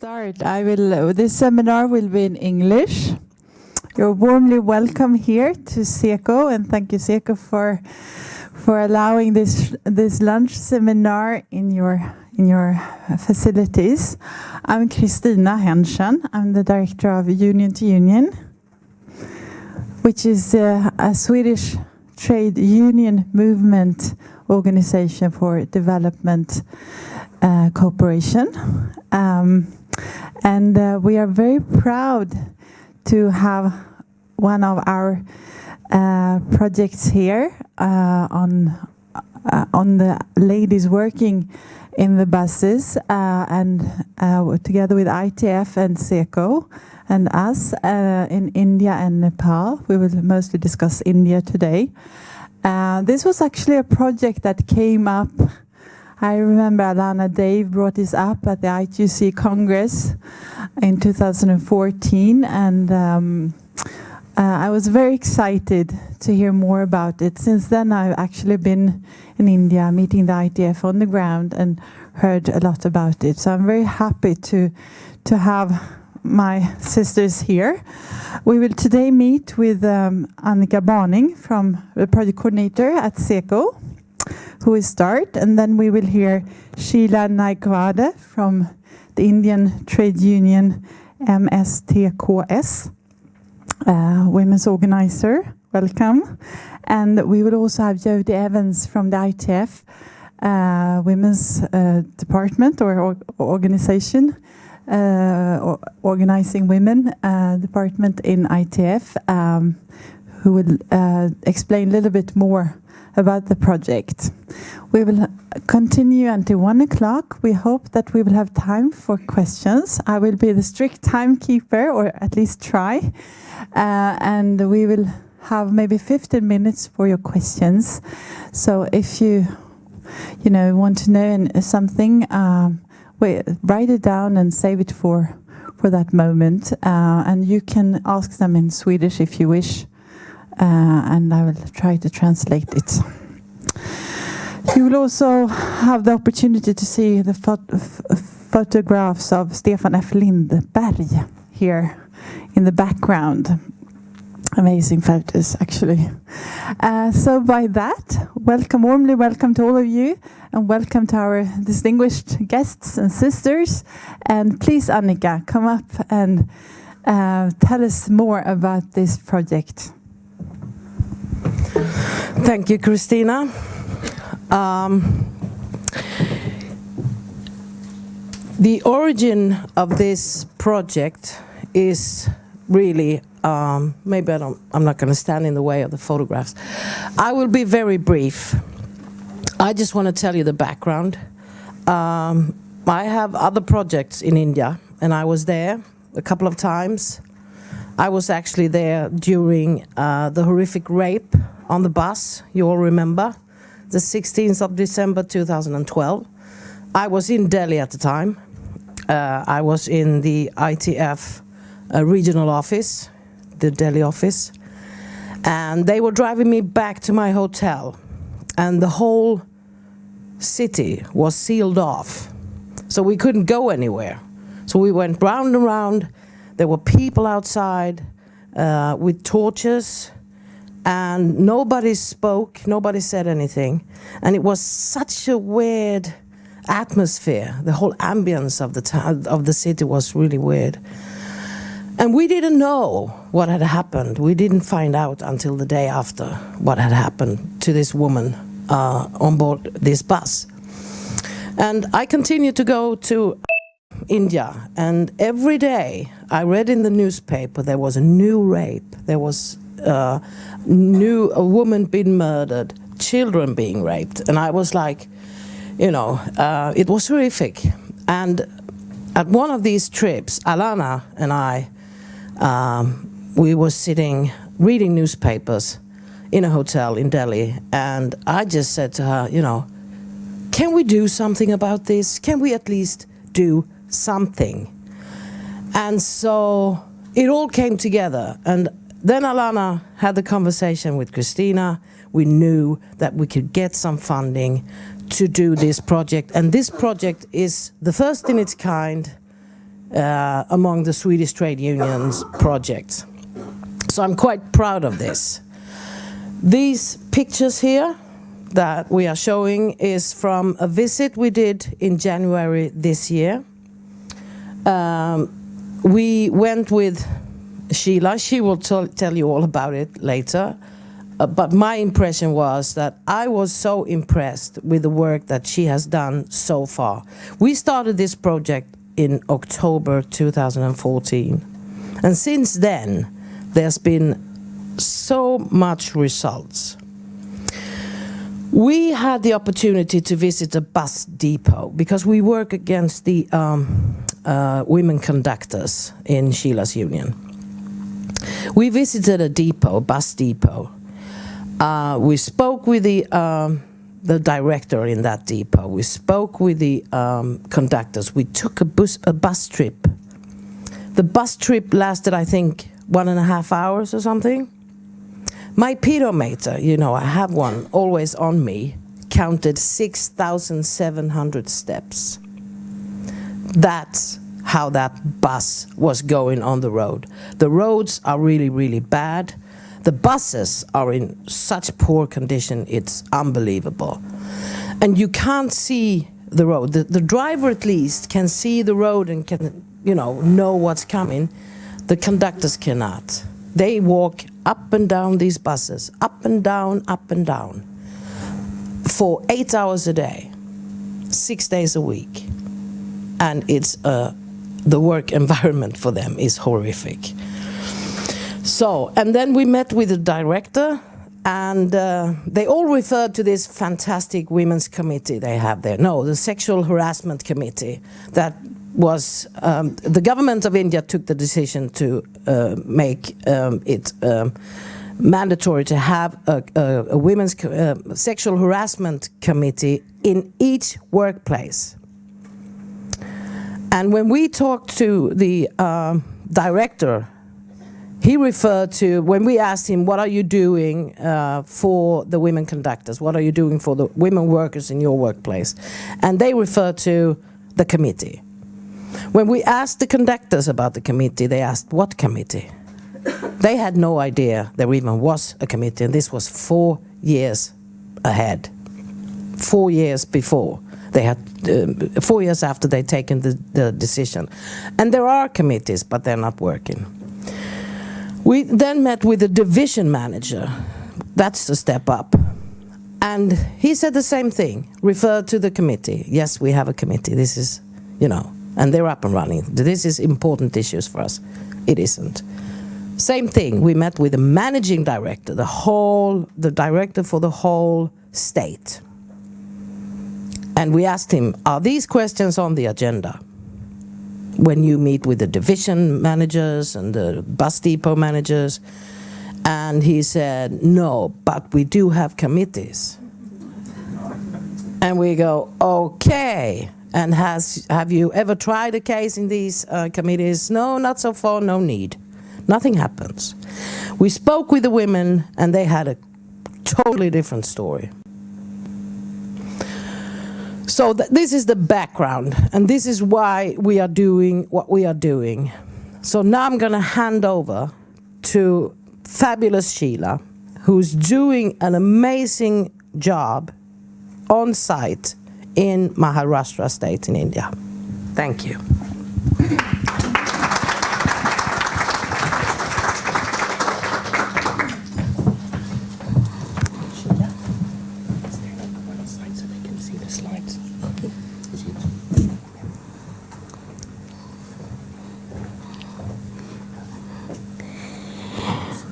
start. This seminar will be in English. You're warmly welcome here to Seko, and thank you, Seko, for allowing this lunch seminar in your facilities. I'm Kristina Henschen. I'm the director of Union to Union, which is a Swedish trade union movement organization for development cooperation. We are very proud to have one of our projects here on the ladies working in the buses, and together with ITF and Seko and us in India and Nepal. We will mostly discuss India today. This was actually a project that came up. I remember Alana Dave brought this up at the ITUC Congress in 2014, and I was very excited to hear more about it. Since then, I've actually been in India meeting the ITF on the ground and heard a lot about it. So I'm very happy to have my sisters here. We will today meet with Annica Barning, from the project coordinator at Seko, who will start, and then we will hear Sheila Naikwade from the Indian trade union MSTKS, women's organizer. Welcome. And we will also have Jodie Evans from the ITF women's department or organization, organizing women department in ITF, who will explain a little bit more about the project. We will continue until 1 o'clock. We hope that we will have time for questions. I will be the strict timekeeper, or at least try, and we will have maybe 15 minutes for your questions. So if you want to know something, write it down and save it for that moment, and you can ask them in Swedish if you wish. And I will try to translate it. You will also have the opportunity to see the photographs of Stefan F. Lindberg here in the background. Amazing photos, actually. So by that, warmly welcome to all of you, and welcome to our distinguished guests and sisters. And please, Annica, come up and tell us more about this project. Thank you, Kristina. The origin of this project is really, I'm not going to stand in the way of the photographs. I will be very brief. I just want to tell you the background. I have other projects in India, and I was there a couple of times. I was actually there during the horrific rape on the bus, you all remember, the 16th of December 2012. I was in Delhi at the time. I was in the ITF regional office, the Delhi office, and they were driving me back to my hotel, and the whole city was sealed off, so we couldn't go anywhere. So we went round and round. There were people outside with torches, and nobody spoke, nobody said anything. And it was such a weird atmosphere. The whole ambience of the city was really weird. And we didn't know what had happened. We didn't find out until the day after what had happened to this woman on board this bus. And I continued to go to India, and every day I read in the newspaper there was a new rape, there was a woman being murdered, children being raped, and I was like, it was horrific. And at one of these trips, Alana and I, we were sitting reading newspapers in a hotel in Delhi, and I just said to her, can we do something about this? Can we at least do something? And so it all came together, and then Alana had the conversation with Kristina. We knew that we could get some funding to do this project, and this project is the first in its kind among the Swedish trade unions projects. So I'm quite proud of this. These pictures here that we are showing is from a visit we did in January this year. We went with Sheila. She will tell you all about it later. But my impression was that I was so impressed with the work that she has done so far. We started this project in October 2014. And since then, there's been so much results. We had the opportunity to visit a bus depot because we work against the women conductors in Sheila's union. We visited a depot, bus depot. We spoke with the director in that depot. We spoke with the conductors. We took a bus trip. The bus trip lasted, I think, 1.5 hours or something. My pedometer, you know, I have one always on me, counted 6,700 steps. That's how that bus was going on the road. The roads are really, really bad. The buses are in such poor condition, it's unbelievable. And you can't see the road. The driver at least can see the road and can, you know what's coming. The conductors cannot. They walk up and down these buses, up and down, for 8 hours a day, 6 days a week. And it's the work environment for them is horrific. So, and then we met with the director, and they all referred to this fantastic women's committee they have there. No, the sexual harassment committee that was, the government of India took the decision to make it mandatory to have a women's sexual harassment committee in each workplace. And when we talked to the director, he referred to, when we asked him, what are you doing for the women conductors? What are you doing for the women workers in your workplace? And they referred to the committee. When we asked the conductors about the committee, they asked, what committee? They had no idea there even was a committee, and this was 4 years ahead. 4 years before. They had 4 years after they'd taken the decision. And there are committees, but they're not working. We then met with the division manager. That's the step up. And he said the same thing, referred to the committee. Yes, we have a committee. This is, and they're up and running. This is important issues for us. It isn't. Same thing, we met with the managing director, the director for the whole state. And we asked him, are these questions on the agenda? When you meet with the division managers and the bus depot managers? And he said, no, but we do have committees. And we go, okay. And have you ever tried a case in these committees? No, not so far, no need. Nothing happens. We spoke with the women, and they had a totally different story. So this is the background, and this is why we are doing what we are doing. So now I'm going to hand over to fabulous Sheila, who's doing an amazing job on site in Maharashtra state in India. Thank you.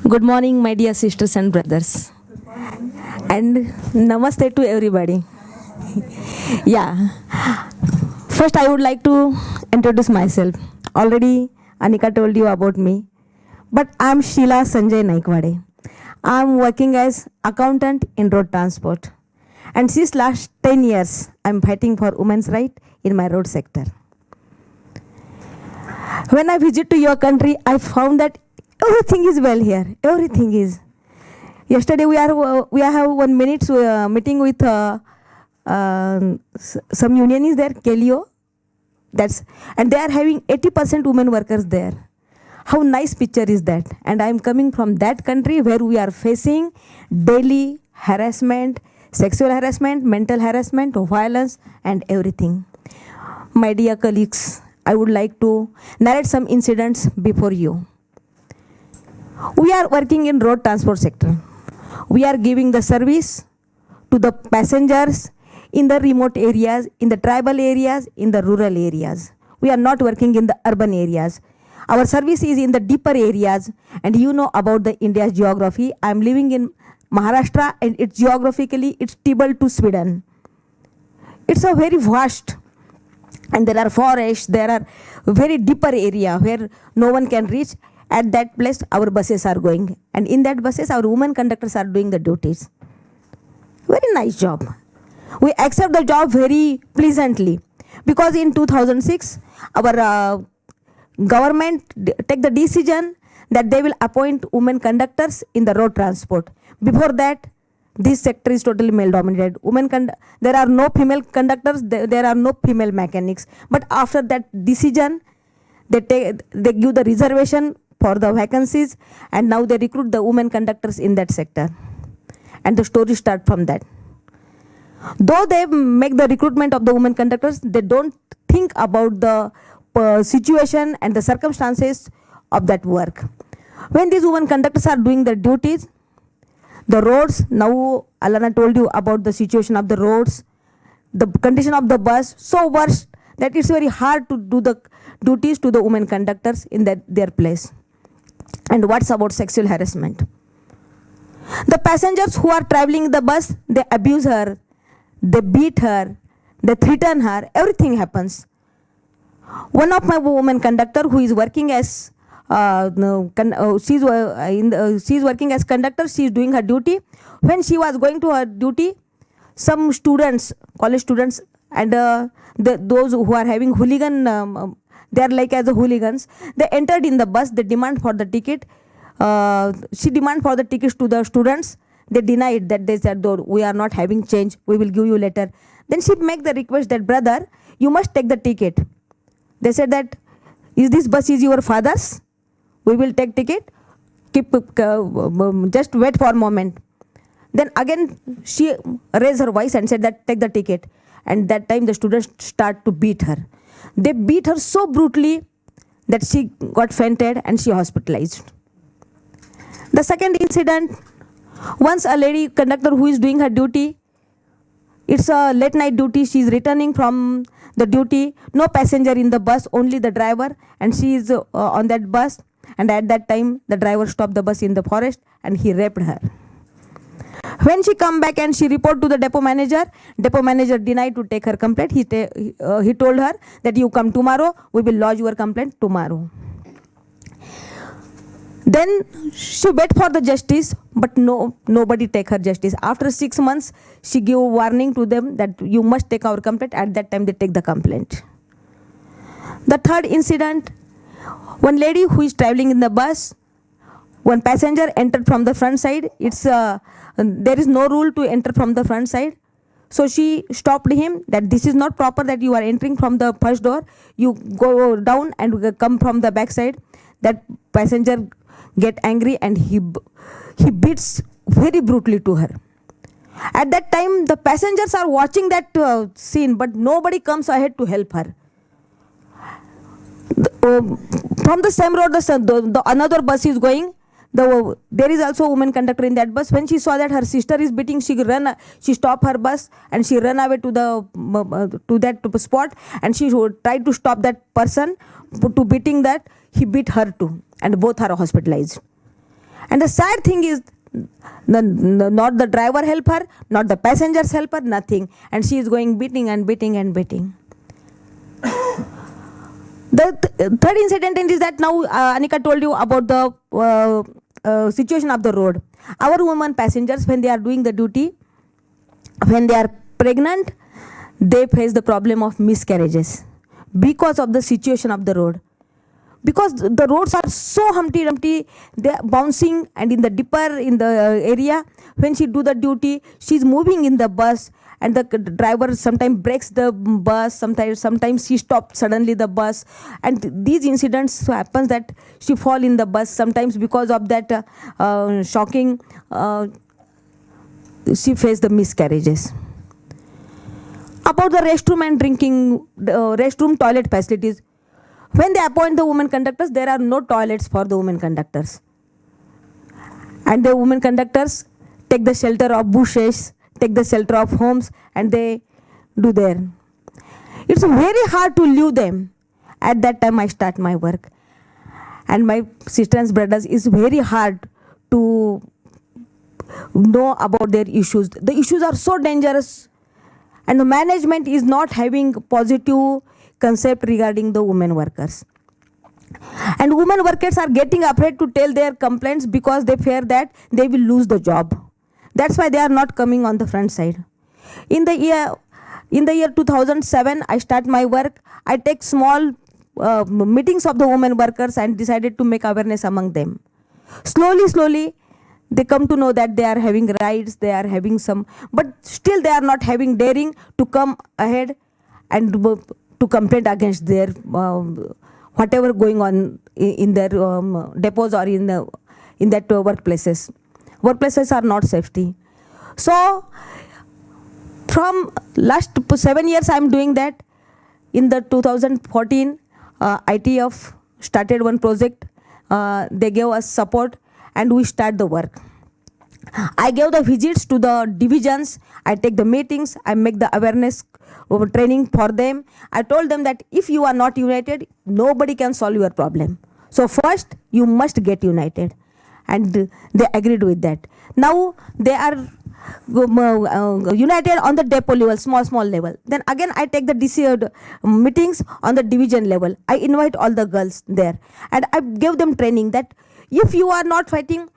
Good morning, my dear sisters and brothers. And namaste to everybody. Yeah. First, I would like to introduce myself. Already, Annica told you about me. But I'm Sheila Sanjay Naikwade. I'm working as accountant in road transport. And since last 10 years, I'm fighting for women's rights in my road sector. When I visit to your country, I found that everything is well here. Everything is. Yesterday we have 1 minute meeting with some union is there, Kelio. And they are having 80% women workers there. How nice picture is that? And I am coming from that country where we are facing daily harassment, sexual harassment, mental harassment, violence, and everything. My dear colleagues, I would like to narrate some incidents before you. We are working in road transport sector. We are giving the service to the passengers in the remote areas, in the tribal areas, in the rural areas. We are not working in the urban areas. Our service is in the deeper areas, and you know about the India's geography. I am living in Maharashtra, and it's geographically, it's stable to Sweden. It's a very vast, and there are forests, there are very deeper area where no one can reach. At that place, our buses are going, and in that buses, our women conductors are doing the duties. Very nice job. We accept the job very pleasantly, because in 2006, our government take the decision that they will appoint women conductors in the road transport. Before that, this sector is totally male dominated. There are no female conductors, there are no female mechanics. But after that decision, they give the reservation for the vacancies, and now they recruit the women conductors in that sector. And the story starts from that. Though they make the recruitment of the women conductors, they don't think about the situation and the circumstances of that work. When these women conductors are doing their duties, the roads, now Alana told you about the situation of the roads, the condition of the bus, so worse that it's very hard to do the duties to the women conductors in their place. And what's about sexual harassment? The passengers who are traveling in the bus, they abuse her, they beat her, they threaten her, everything happens. One of my women conductor who is working as she's working as conductor, she is doing her duty. When she was going to her duty, some students, college students, and those who are having hooligan, they are like as a hooligans, they entered in the bus, they demand for the ticket. She demand for the tickets to the students. They denied that. They said, "Though we are not having change, we will give you later." Then she make the request that, "Brother, you must take the ticket." They said that, "Is this bus is your father's? We will take ticket. Just wait for a moment." Then again she raised her voice and said that, "Take the ticket." And that time the students start to beat her. They beat her so brutally that she got fainted and she hospitalized. The second incident, once a lady conductor who is doing her duty, it's a late night duty, she is returning from the duty, no passenger in the bus, only the driver, and she is on that bus, and at that time the driver stopped the bus in the forest and he raped her. When she come back and she report to the depot manager denied to take her complaint. He told her that you come tomorrow, we will lodge your complaint tomorrow. Then she wait for the justice, but nobody take her justice. After 6 months, she give warning to them that you must take our complaint. At that time, they take the complaint. The third incident, one lady who is traveling in the bus, one passenger entered from the front side. There is no rule to enter from the front side. So she stopped him that this is not proper that you are entering from the first door. You go down and come from the back side. That passenger get angry and he beats very brutally to her. At that time, the passengers are watching that scene, but nobody comes ahead to help her. From the same road, the another bus is going. There is also a woman conductor in that bus. When she saw that her sister is beating, she stopped her bus and she ran away to that spot, and she tried to stop that person to beating that. He beat her too, and both are hospitalized. And the sad thing is, not the driver help her, not the passengers help her, nothing. And she is going beating and beating and beating. The third incident is that now Annica told you about the situation of the road. Our women passengers, when they are doing the duty, when they are pregnant, they face the problem of miscarriages because of the situation of the road. Because the roads are so Humpty Dumpty, they are bouncing, and in the deeper in the area, when she do the duty, she's moving in the bus, and the driver sometimes breaks the bus, sometimes she stops suddenly the bus, and these incidents happens that she fall in the bus. Sometimes because of that shocking, she faced the miscarriages. About the restroom and restroom toilet facilities. When they appoint the women conductors, there are no toilets for the women conductors. And the women conductors take the shelter of bushes, take the shelter of homes, and they do there. It's very hard to leave them. At that time I start my work. And my sisters and brothers, it's very hard to know about their issues. The issues are so dangerous, and the management is not having positive concept regarding the women workers. And women workers are getting afraid to tell their complaints because they fear that they will lose the job. That's why they are not coming on the front side. In the year 2007, I start my work. I take small meetings of the women workers and decided to make awareness among them. Slowly, they come to know that they are having rights, they are having some, but still they are not having daring to come ahead and to complain against their whatever going on in their depots or in that workplaces. Workplaces are not safety. So from last 7 years I am doing that. In the 2014, ITF started one project. They gave us support and we start the work. I gave the visits to the divisions, I take the meetings, I make the awareness training for them. I told them that if you are not united, nobody can solve your problem. So first, you must get united. And they agreed with that. Now they are united on the depot level, small level. Then again I take the meetings on the division level. I invite all the girls there. And I give them training that if you are not fighting,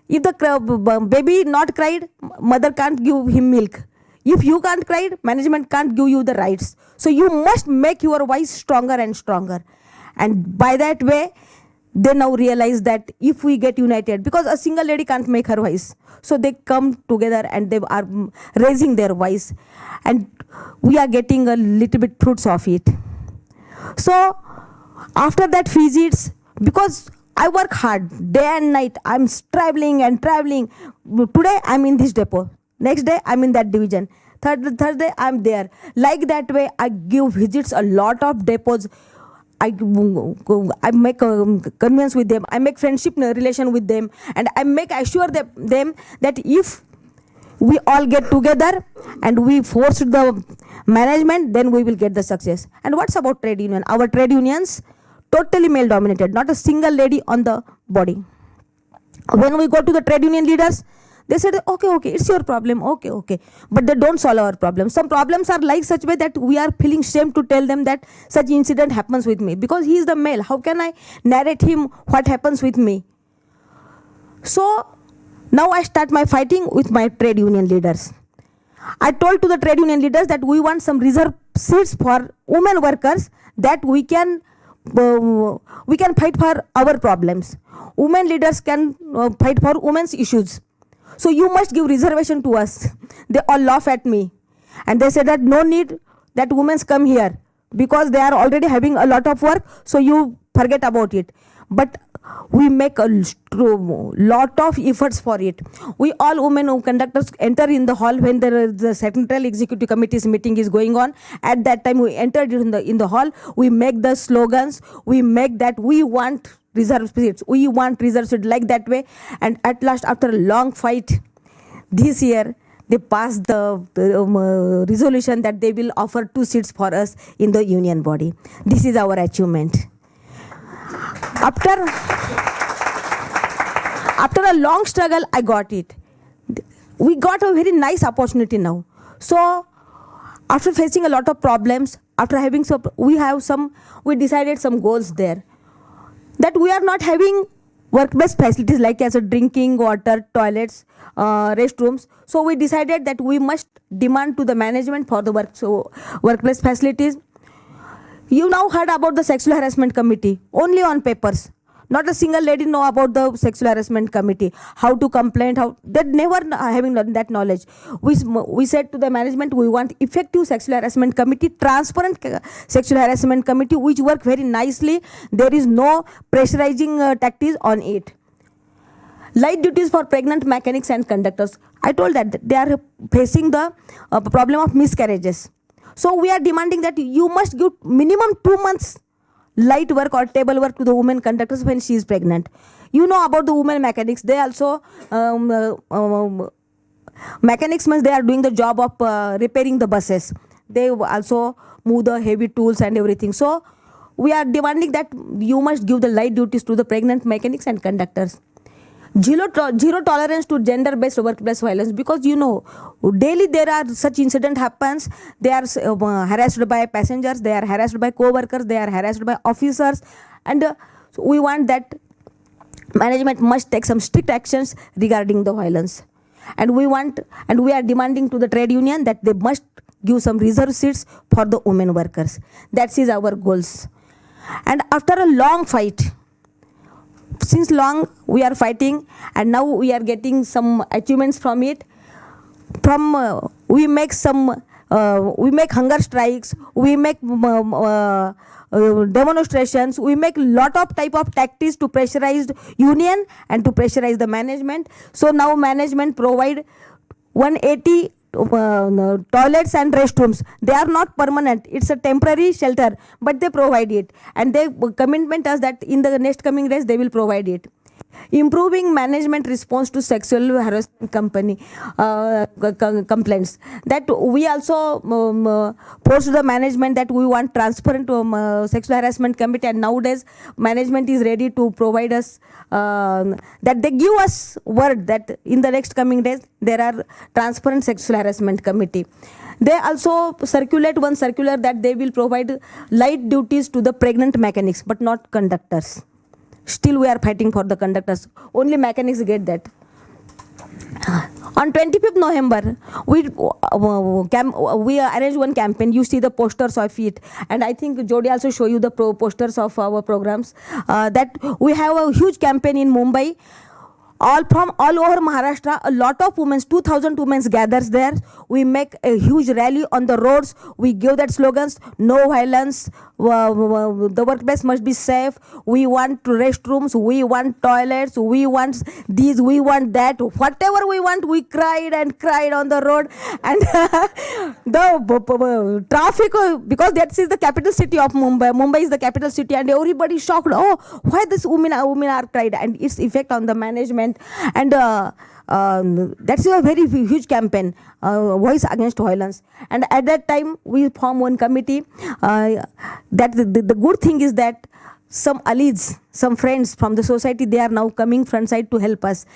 if the baby not cried, mother can't give him milk. If you can't cry, management can't give you the rights. So you must make your voice stronger and stronger. And by that way, they now realize that if we get united, because a single lady can't make her voice. So they come together and they are raising their voice. And we are getting a little bit fruits of it. So after that visits, because I work hard day and night, I'm traveling and traveling. Today I'm in this depot. Next day I'm in that division. Thursday I'm there. Like that way I give visits a lot of depots. I make convenience with them. I make friendship relation with them. And I assure them that if we all get together and we force the management, then we will get the success. And what's about trade union? Our trade unions, totally male dominated, not a single lady on the body. When we go to the trade union leaders, they said, okay, it's your problem, okay. But they don't solve our problems. Some problems are like such way that we are feeling shame to tell them that such incident happens with me. Because he is the male, how can I narrate him what happens with me? So now I start my fighting with my trade union leaders. I told to the trade union leaders that we want some reserve seats for women workers that we can fight for our problems. Women leaders can fight for women's issues. So you must give reservation to us. They all laugh at me. And they said that no need that women come here because they are already having a lot of work. So you forget about it. But we make a lot of efforts for it. We all women conductors enter in the hall when the Central Executive Committee's meeting is going on. At that time we entered in the hall. We make the slogans. We make that we want reserve seats. We want reserve seats like that way. And at last, after a long fight, this year, they passed the resolution that they will offer 2 seats for us in the union body. This is our achievement. After a long struggle, I got it. We got a very nice opportunity now. So after facing a lot of problems, after having we decided some goals there. That we are not having work-based facilities like as a drinking water, toilets, restrooms. So we decided that we must demand to the management for the workplace facilities. You now heard about the sexual harassment committee, only on papers. Not a single lady know about the sexual harassment committee, how to complain, how they never having that knowledge. We said to the management, we want effective sexual harassment committee, transparent sexual harassment committee, which work very nicely. There is no pressurizing tactics on it. Light duties for pregnant mechanics and conductors. I told that they are facing the problem of miscarriages. So we are demanding that you must give minimum 2 months light work or table work to the women conductors when she is pregnant. You know about the women mechanics. They also, mechanics means they are doing the job of repairing the buses. They also move the heavy tools and everything. So we are demanding that you must give the light duties to the pregnant mechanics and conductors. Zero tolerance to gender-based workplace violence, because you know daily there are such incident happens. They are harassed by passengers, they are harassed by co-workers, they are harassed by officers, and so we want that management must take some strict actions regarding the violence. And we are demanding to the trade union that they must give some reserve seats for the women workers. That is our goals. And after a long fight, since long we are fighting, and now we are getting some achievements from it. We make hunger strikes, we make demonstrations, we make lot of type of tactics to pressurize union and to pressurize the management. So now management provide 180 toilets and restrooms. They are not permanent, it's a temporary shelter, but they provide it, and they commitment us that in the next coming days they will provide it. Improving management response to sexual harassment complaints. That we also post the management that we want transparent sexual harassment committee, and nowadays management is ready to provide us that they give us word that in the next coming days there are transparent sexual harassment committee. They also circulate one circular that they will provide light duties to the pregnant mechanics but not conductors. Still we are fighting for the conductors. Only mechanics get that. On 25th November, we arranged one campaign. You see the posters of it, and I think Jody also show you the posters of our programs. That we have a huge campaign in Mumbai. From all over Maharashtra, a lot of women, 2,000 women gathers there. We make a huge rally on the roads. We give that slogans: no violence, the workplace must be safe, we want restrooms, we want toilets, we want this, we want that, whatever we want. We cried and cried on the road, and the traffic, because that is the capital city of Mumbai. Mumbai is the capital city, and everybody shocked. Oh, why this women are cried, and its effect on the management. And that's a very huge campaign, voice against violence. And at that time we form one committee. That the good thing is that some allies, some friends from the society, they are now coming front side to help us.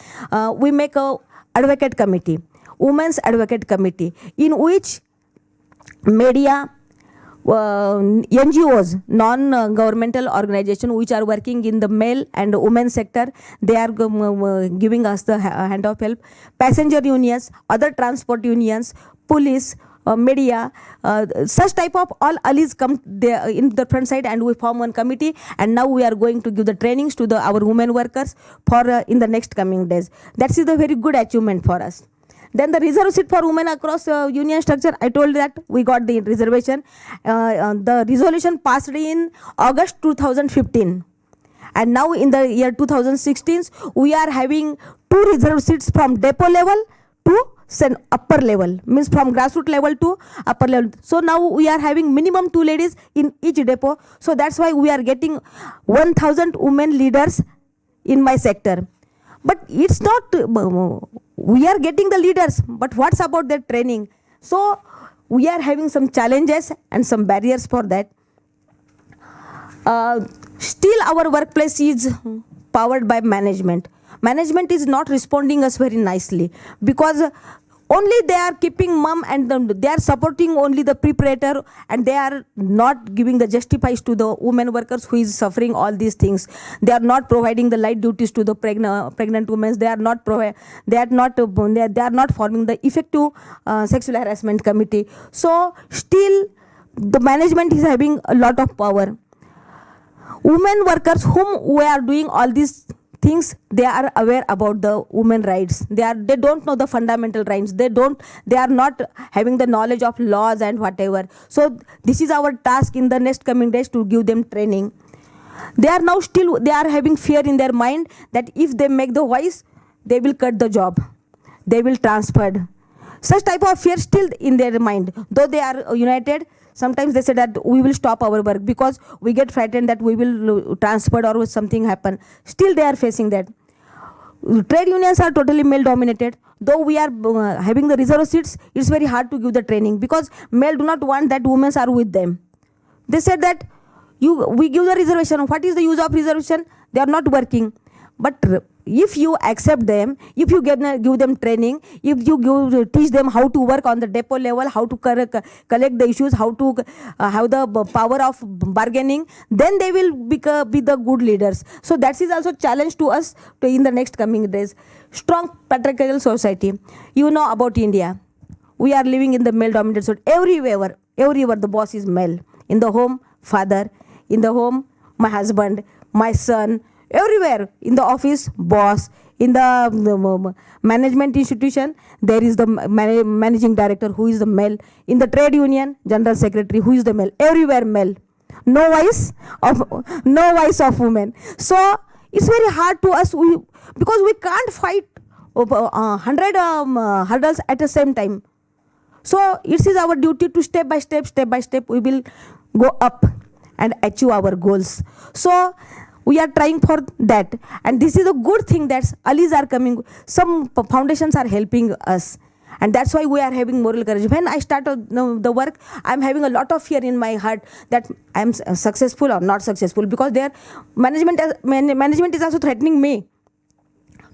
We make a advocate committee, women's advocate committee, in which media, NGOs, non-governmental organizations which are working in the male and women sector, they are giving us the hand of help. Passenger unions, other transport unions, police, media, such type of all allies come there in the front side, and we form one committee. And now we are going to give the trainings to our women workers for in the next coming days. That is a very good achievement for us. Then the reserve seat for women across union structure, I told that we got the reservation. The resolution passed in August 2015. And now in the year 2016, we are having 2 reserve seats from depot level to upper level, means from grassroots level to upper level. So now we are having minimum 2 ladies in each depot. So that's why we are getting 1,000 women leaders in my sector. But it's not, we are getting the leaders, but what's about their training? So we are having some challenges and some barriers for that. Still our workplace is powered by management. Management is not responding us very nicely, because only they are keeping mum, and they are supporting only the preparator, and they are not giving the justifies to the women workers who is suffering all these things. They are not providing the light duties to the pregnant women. They are not forming the effective sexual harassment committee. So still the management is having a lot of power. women workers whom we are doing all these things, they are aware about the women rights. They don't know the fundamental rights. They are not having the knowledge of laws and whatever. So this is our task in the next coming days to give them training. They are now still, they are having fear in their mind that if they make the voice, they will cut the job. They will transfer. Such type of fear still in their mind. Though they are united, sometimes they say that we will stop our work because we get frightened that we will transfer or something happen. Still they are facing that. Trade unions are totally male dominated. Though we are having the reserve seats, it's very hard to give the training because male do not want that women are with them. They said that we give the reservation. What is the use of reservation? They are not working. But if you accept them, if you give them training, if you teach them how to work on the depot level, how to collect the issues, how to have the power of bargaining, then they will be the good leaders. So that is also challenge to us in the next coming days. Strong patriarchal society. You know about India. We are living in the male-dominated society. Everywhere the boss is male. In the home, father. In the home, my husband, my son. Everywhere, in the office, boss. In the management institution, there is the managing director who is the male. In the trade union, general secretary who is the male. Everywhere male. No voice of women. So it's very hard to us because we can't fight 100 hurdles at the same time. So it is our duty to step by step, we will go up and achieve our goals. So we are trying for that, and this is a good thing that allies are coming. Some foundations are helping us, and that's why we are having moral courage. When I start the work, I'm having a lot of fear in my heart that I'm successful or not successful, because their management is also threatening me.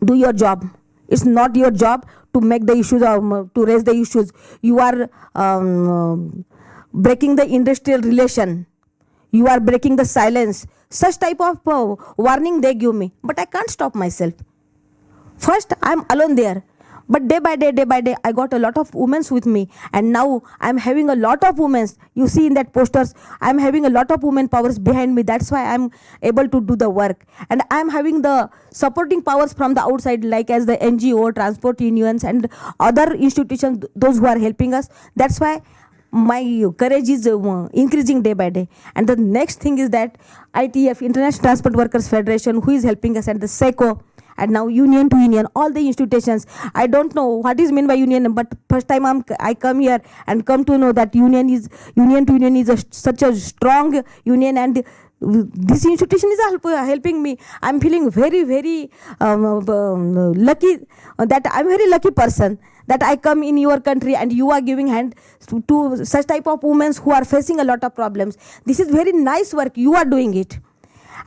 Do your job. It's not your job to make the issues, to raise the issues. You are breaking the industrial relation. You are breaking the silence. Such type of warning they give me. But I can't stop myself. First, I'm alone there. But day by day, I got a lot of women with me. And now I'm having a lot of women. You see in that posters, I'm having a lot of women powers behind me. That's why I'm able to do the work. And I'm having the supporting powers from the outside, like as the NGO, transport unions, and other institutions, those who are helping us. That's why my courage is increasing day by day. And the next thing is that ITF, International Transport Workers Federation, who is helping us, and the Seko, and now union to union, all the institutions. I don't know what is meant by union, but first time I come here and come to know that union to union is such a strong union, and this institution is helping me. I'm feeling very, very lucky, that I'm a very lucky person that I come in your country and you are giving hand to such type of women who are facing a lot of problems. This is very nice work. You are doing it.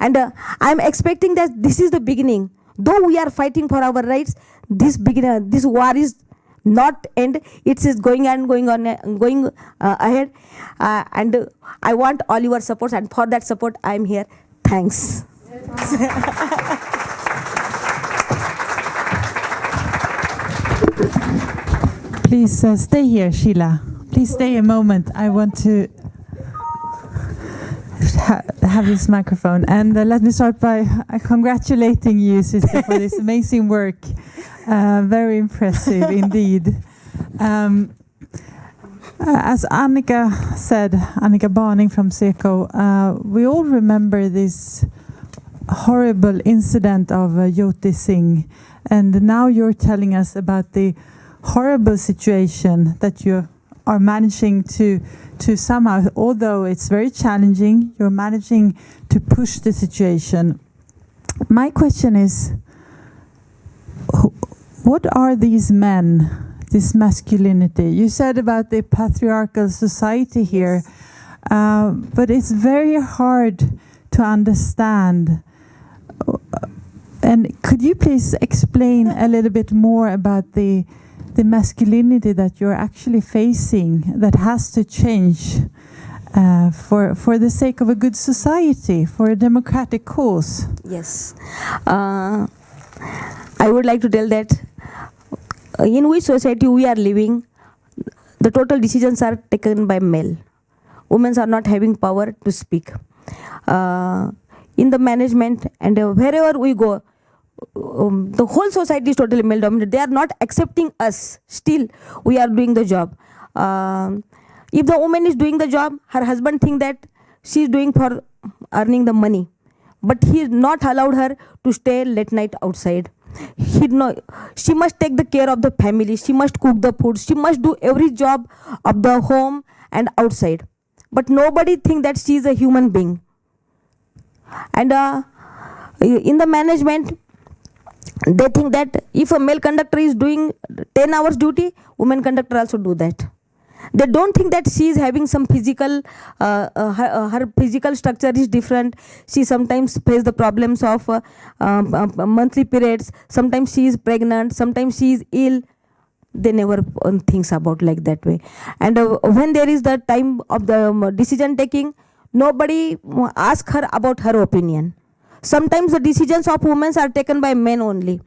And I'm expecting that this is the beginning. Though we are fighting for our rights, this war is not end. It is going ahead. And I want all your support, and for that support, I am here. Thanks. Please stay here, Sheila. Please stay a moment. I want to have this microphone. And let me start by congratulating you, sister, for this amazing work. Very impressive indeed. As Annica said, Annica Barning from Seko, we all remember this horrible incident of Jyoti Singh. And now you're telling us about the horrible situation that you are managing to somehow, although it's very challenging, you're managing to push the situation. My question is, what are these men, this masculinity? You said about the patriarchal society here, but it's very hard to understand. And could you please explain a little bit more about the masculinity that you're actually facing that has to change for the sake of a good society, for a democratic cause? Yes. I would like to tell that in which society we are living, the total decisions are taken by male. Women are not having power to speak. in the management, and wherever we go, the whole society is totally male dominated. They are not accepting us. Still, we are doing the job. If the woman is doing the job, her husband think that she is doing for earning the money, but he not allowed her to stay late night outside. She must take the care of the family. She must cook the food. She must do every job of the home and outside. But nobody think that she is a human being. And in the management, they think that if a male conductor is doing 10 hours duty, woman conductor also do that. They don't think that she is having some physical, her physical structure is different. She sometimes faces the problems of monthly periods. Sometimes she is pregnant. Sometimes she is ill. They never thinks about like that way. And when there is the time of the decision taking, nobody asks her about her opinion. Sometimes the decisions of women are taken by men only.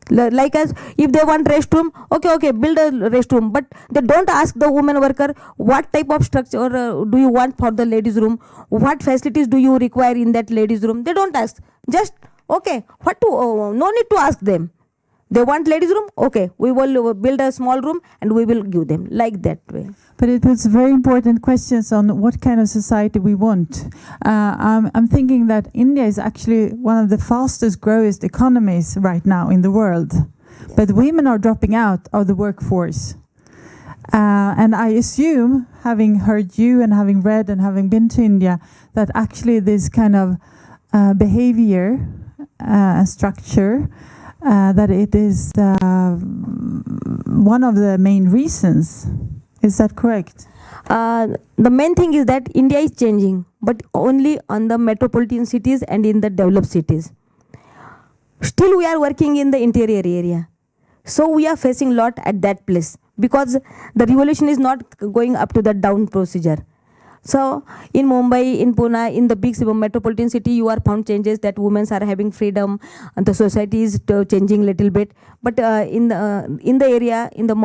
Like as if they want restroom, okay, build a restroom, but they don't ask the woman worker what type of structure do you want for the ladies room, what facilities do you require in that ladies room. They don't ask. Just okay, no need to ask them. They want ladies room, okay, we will build a small room and we will give them, like that way. But it puts very important questions on what kind of society we want. I'm thinking that India is actually one of the fastest growing economies right now in the world. But women are dropping out of the workforce. And I assume, having heard you and having read and having been to India, that actually this kind of behavior and structure, that it is one of the main reasons. Is that correct? The main thing is that India is changing, but only on the metropolitan cities and in the developed cities. Still we are working in the interior area. So we are facing a lot at that place because the revolution is not going up to the down procedure. So in Mumbai, in Pune, in the big metropolitan city, you are found changes that women are having freedom and the society is changing little bit. But in the area, in the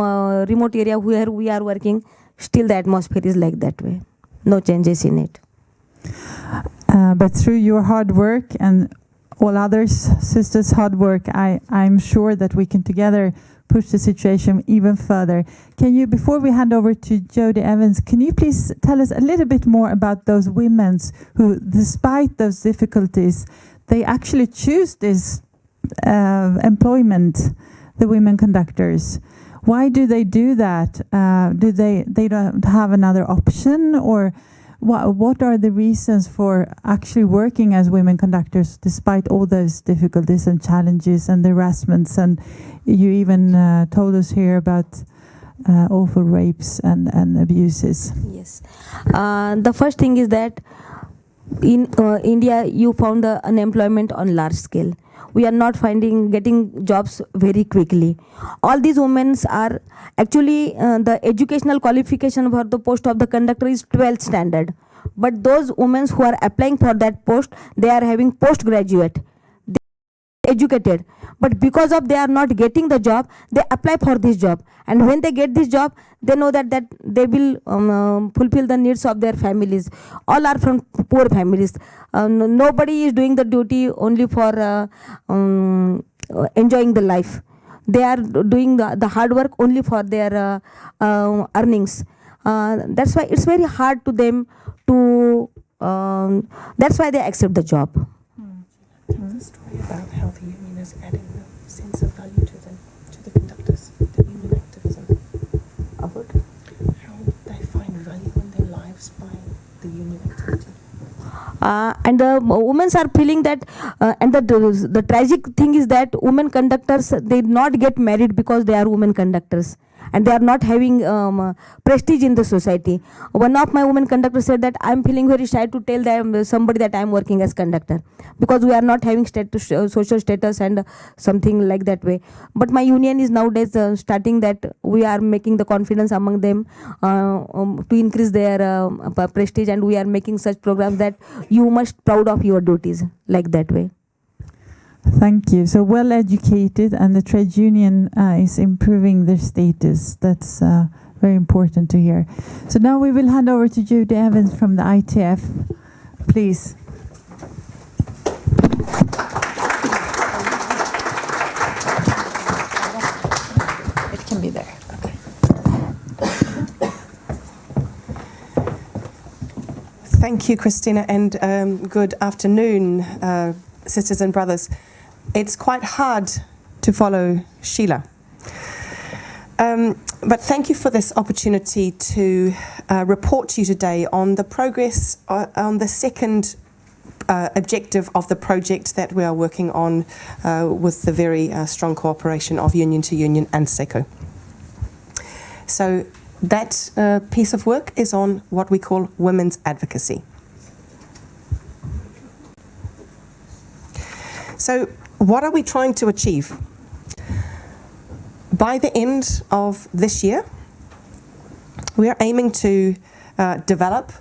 remote area where we are working, still the atmosphere is like that way. No changes in it. But through your hard work and all others, sisters' hard work, I'm sure that we can together push the situation even further. Can you, before we hand over to Jodie Evans, can you please tell us a little bit more about those women who, despite those difficulties, they actually choose this employment, the women conductors? Why do they do that? Do they don't have another option, or what are the reasons for actually working as women conductors despite all those difficulties and challenges and the harassments? And you even told us here about awful rapes and abuses. Yes. The first thing is that in India you found the unemployment on large scale. We are not getting jobs very quickly. All these women are actually the educational qualification for the post of the conductor is 12th standard. But those women who are applying for that post, they are having postgraduate. They are educated. But because of they are not getting the job, they apply for this job. And when they get this job, they know that they will fulfill the needs of their families. All are from poor families. Nobody is doing the duty only for enjoying the life. They are doing the hard work only for their earnings. That's why it's very hard to them to, that's why they accept the job. Tell the story about how the union is adding a sense of value to the conductors, the union activism. About how they find value in their lives by the union activity. And the women are feeling that, and the tragic thing is that women conductors, they not get married because they are women conductors. And they are not having prestige in the society. One of my women conductors said that I'm feeling very shy to tell them somebody that I'm working as conductor because we are not having social status and something like that way. But my union is nowadays starting that we are making the confidence among them to increase their prestige, and we are making such programs that you must proud of your duties, like that way. Thank you. So well educated, and the trade union is improving their status. That's very important to hear. So now we will hand over to Jodie Evans from the ITF. Please. Thank you, Christina, and good afternoon, sisters and brothers. It's quite hard to follow Sheila. But thank you for this opportunity to report to you today on the progress on the second objective of the project that we are working on with the very strong cooperation of Union to Union and Seko. So that piece of work is on what we call women's advocacy. So what are we trying to achieve? By the end of this year, we are aiming to develop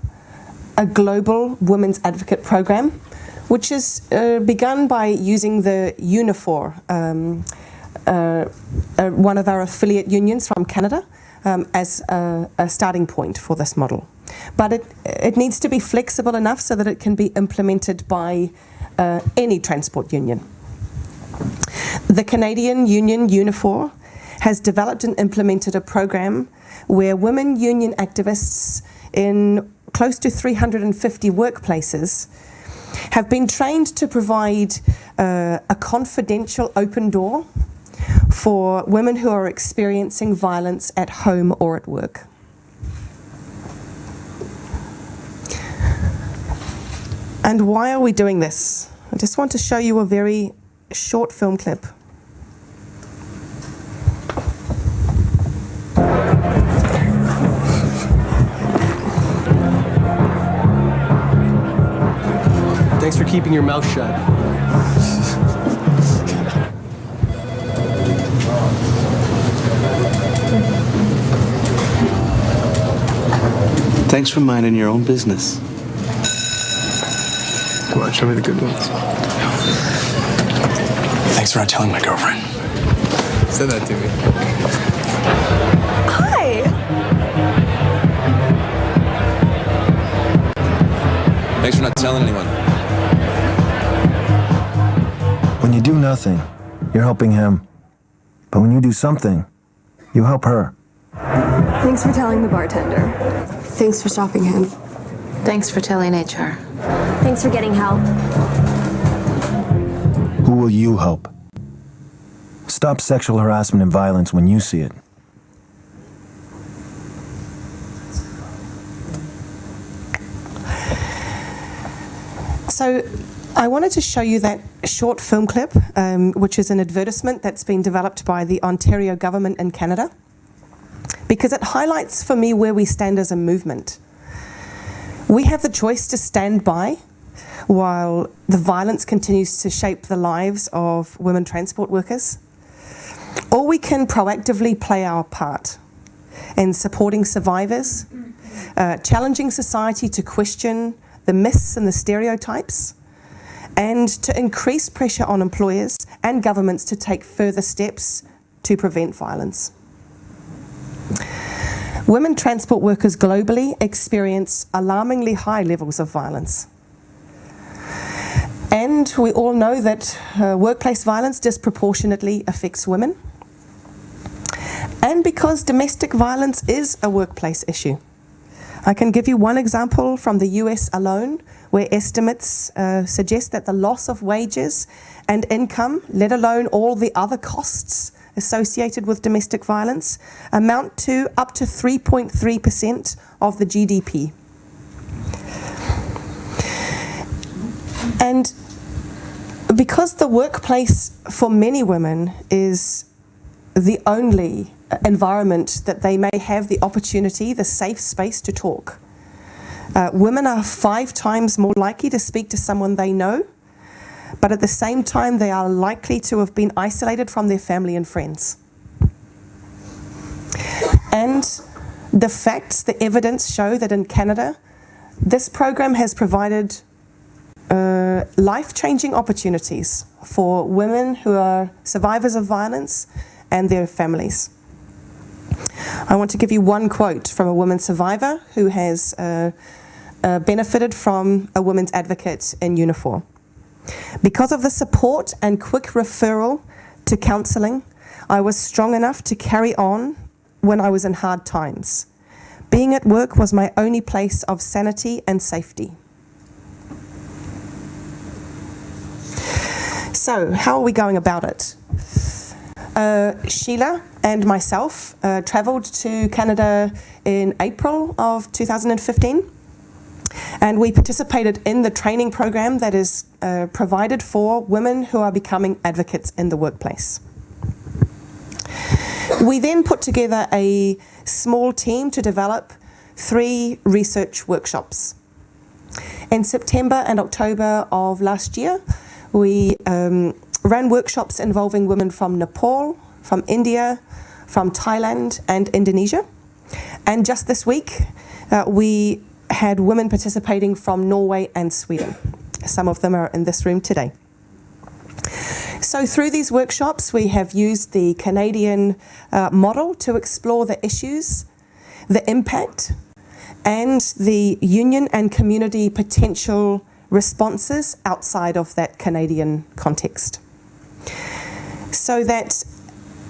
a global women's advocate program, which is begun by using the Unifor, one of our affiliate unions from Canada, as a starting point for this model. But it needs to be flexible enough so that it can be implemented by any transport union. The Canadian union, Unifor, has developed and implemented a program where women union activists in close to 350 workplaces have been trained to provide a confidential open door for women who are experiencing violence at home or at work. And why are we doing this? I just want to show you a very short film clip. Thanks for keeping your mouth shut. Thanks for minding your own business. Come on, show me the good ones. Thanks for not telling my girlfriend. Say that to me. Hi! Thanks for not telling anyone. When you do nothing, you're helping him. But when you do something, you help her. Thanks for telling the bartender. Thanks for stopping him. Thanks for telling HR. Thanks for getting help. Who will you help? Stop sexual harassment and violence when you see it. So I wanted to show you that short film clip, which is an advertisement that's been developed by the Ontario government in Canada, because it highlights for me where we stand as a movement. We have the choice to stand by while the violence continues to shape the lives of women transport workers, or we can proactively play our part in supporting survivors, challenging society to question the myths and the stereotypes, and to increase pressure on employers and governments to take further steps to prevent violence. Women transport workers globally experience alarmingly high levels of violence. And we all know that workplace violence disproportionately affects women. And because domestic violence is a workplace issue. I can give you one example from the US alone, where estimates suggest that the loss of wages and income, let alone all the other costs associated with domestic violence, amount to up to 3.3% of the GDP. And because the workplace for many women is the only environment that they may have the opportunity, the safe space to talk, women are 5 times more likely to speak to someone they know, but at the same time they are likely to have been isolated from their family and friends. And the facts, the evidence show that in Canada, this program has provided life-changing opportunities for women who are survivors of violence and their families. I want to give you one quote from a woman survivor who has benefited from a women's advocate in Unifor. Because of the support and quick referral to counselling, I was strong enough to carry on when I was in hard times. Being at work was my only place of sanity and safety. So, how are we going about it? Sheila and myself travelled to Canada in April of 2015, and we participated in the training program that is provided for women who are becoming advocates in the workplace. We then put together a small team to develop 3 research workshops. In September and October of last year, we ran workshops involving women from Nepal, from India, from Thailand and Indonesia. And just this week, we had women participating from Norway and Sweden. Some of them are in this room today. So through these workshops, we have used the Canadian model to explore the issues, the impact, and the union and community potential responses outside of that Canadian context. So that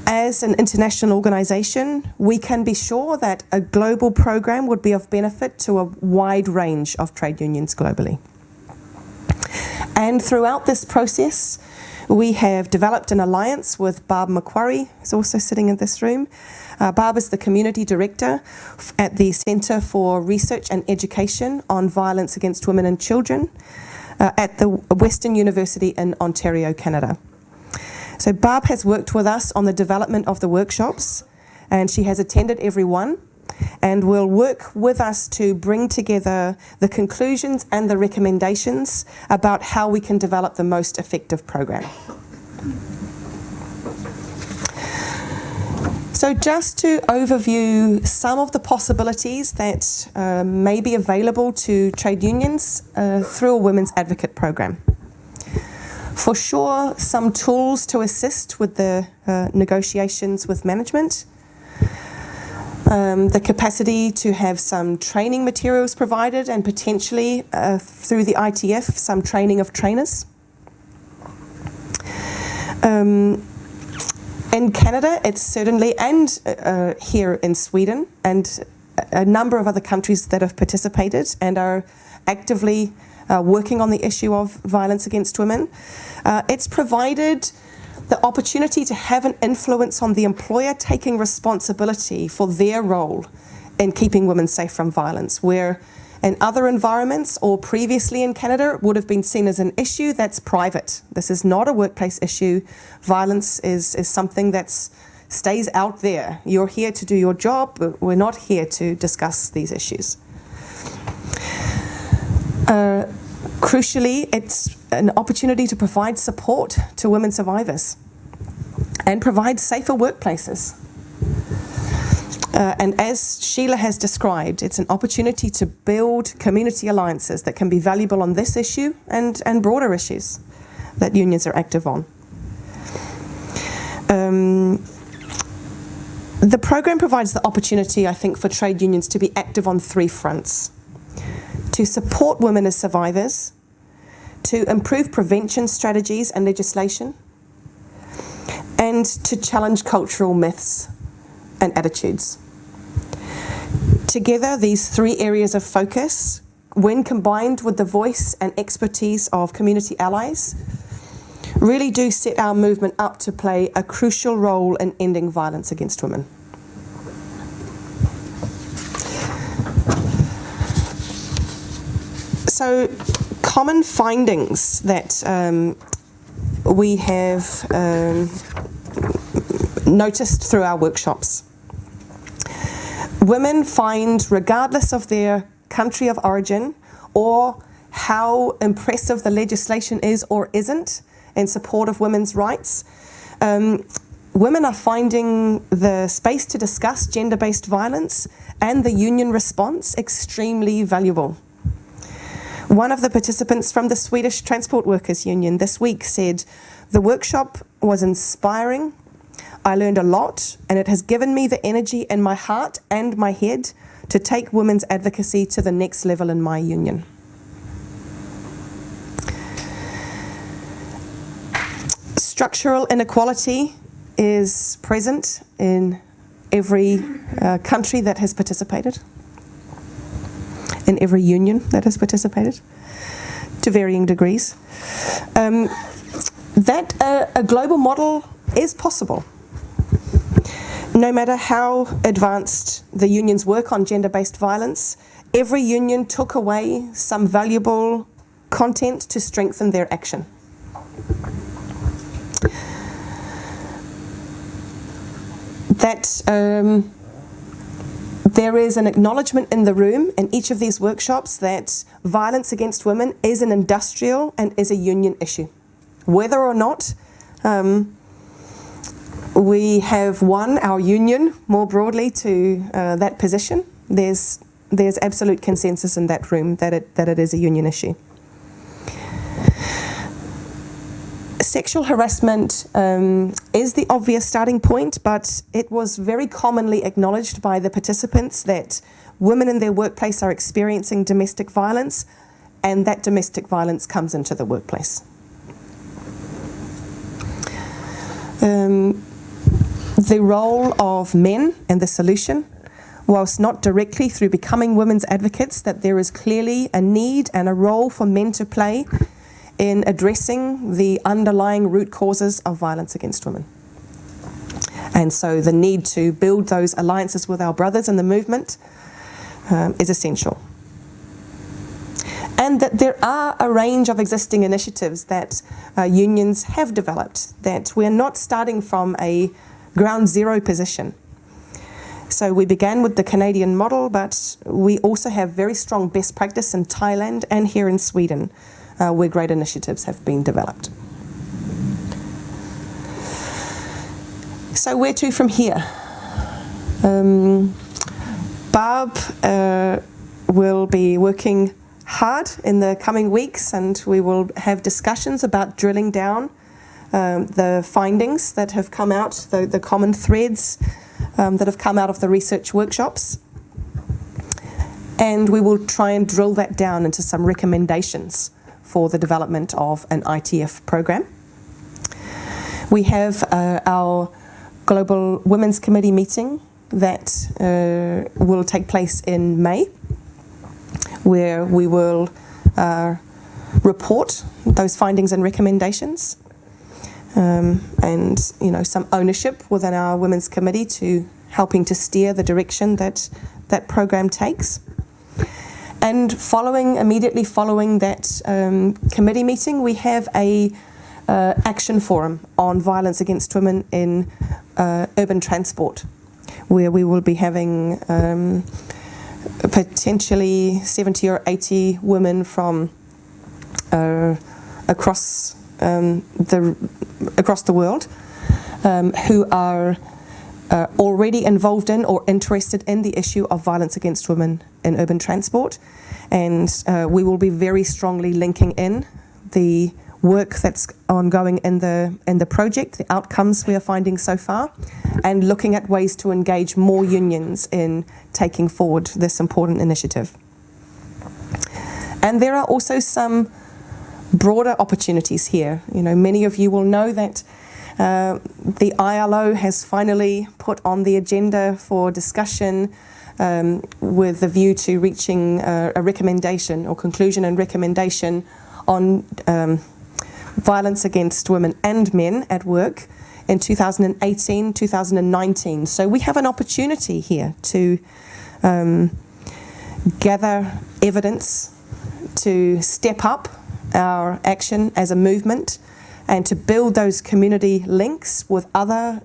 as an international organisation, we can be sure that a global program would be of benefit to a wide range of trade unions globally. And throughout this process, we have developed an alliance with Barb Macquarie, who's also sitting in this room. Barb is the Community Director at the Centre for Research and Education on Violence Against Women and Children at the Western University in Ontario, Canada. So Barb has worked with us on the development of the workshops, and she has attended every one, and will work with us to bring together the conclusions and the recommendations about how we can develop the most effective program. So just to overview some of the possibilities that may be available to trade unions through a women's advocate program. For sure, some tools to assist with the negotiations with management. The capacity to have some training materials provided, and potentially through the ITF, some training of trainers. In Canada, it's certainly, and here in Sweden, and a number of other countries that have participated and are actively working on the issue of violence against women. It's provided the opportunity to have an influence on the employer taking responsibility for their role in keeping women safe from violence, where in other environments or previously in Canada it would have been seen as an issue that's private. This is not a workplace issue. Violence is something that stays out there. You're here to do your job, but we're not here to discuss these issues. Crucially, it's an opportunity to provide support to women survivors and provide safer workplaces. And as Sheila has described, it's an opportunity to build community alliances that can be valuable on this issue and broader issues that unions are active on. The program provides the opportunity, I think, for trade unions to be active on 3 fronts. To support women as survivors, to improve prevention strategies and legislation, and to challenge cultural myths and attitudes. Together, these 3 areas of focus, when combined with the voice and expertise of community allies, really do set our movement up to play a crucial role in ending violence against women. So, common findings that we have noticed through our workshops. Women find, regardless of their country of origin or how impressive the legislation is or isn't in support of women's rights, women are finding the space to discuss gender-based violence and the union response extremely valuable. One of the participants from the Swedish Transport Workers Union this week said, "The workshop was inspiring. I learned a lot, and it has given me the energy in my heart and my head to take women's advocacy to the next level in my union." Structural inequality is present in every country that has participated. in every union that has participated to varying degrees. That a global model is possible. No matter how advanced the unions work on gender-based violence, every union took away some valuable content to strengthen their action. That there is an acknowledgement in the room in each of these workshops that violence against women is an industrial and is a union issue. Whether or not we have won our union more broadly to that position, there's absolute consensus in that room that it is a union issue. Sexual harassment is the obvious starting point, but it was very commonly acknowledged by the participants that women in their workplace are experiencing domestic violence, and that domestic violence comes into the workplace. The role of men and the solution, whilst not directly through becoming women's advocates, that there is clearly a need and a role for men to play in addressing the underlying root causes of violence against women. And so the need to build those alliances with our brothers in the movement is essential. And that there are a range of existing initiatives that unions have developed, that we're not starting from a ground zero position. So we began with the Canadian model, but we also have very strong best practice in Thailand and here in Sweden, where great initiatives have been developed. So where to from here? Barb will be working hard in the coming weeks, and we will have discussions about drilling down the findings that have come out, the common threads that have come out of the research workshops. And we will try and drill that down into some recommendations for the development of an ITF program. We have our Global Women's Committee meeting that will take place in May, where we will report those findings and recommendations, and some ownership within our Women's Committee to helping to steer the direction that that program takes. And immediately following that committee meeting, we have a action forum on violence against women in urban transport, where we will be having potentially 70 or 80 women from across the world who are already involved in or interested in the issue of violence against women in urban transport, and we will be very strongly linking in the work that's ongoing in the project, the outcomes we are finding so far, and looking at ways to engage more unions in taking forward this important initiative. And there are also some broader opportunities here. Many of you will know that the ILO has finally put on the agenda for discussion with the view to reaching a recommendation or conclusion and recommendation on violence against women and men at work in 2018, 2019. So we have an opportunity here to gather evidence, to step up our action as a movement, and to build those community links with other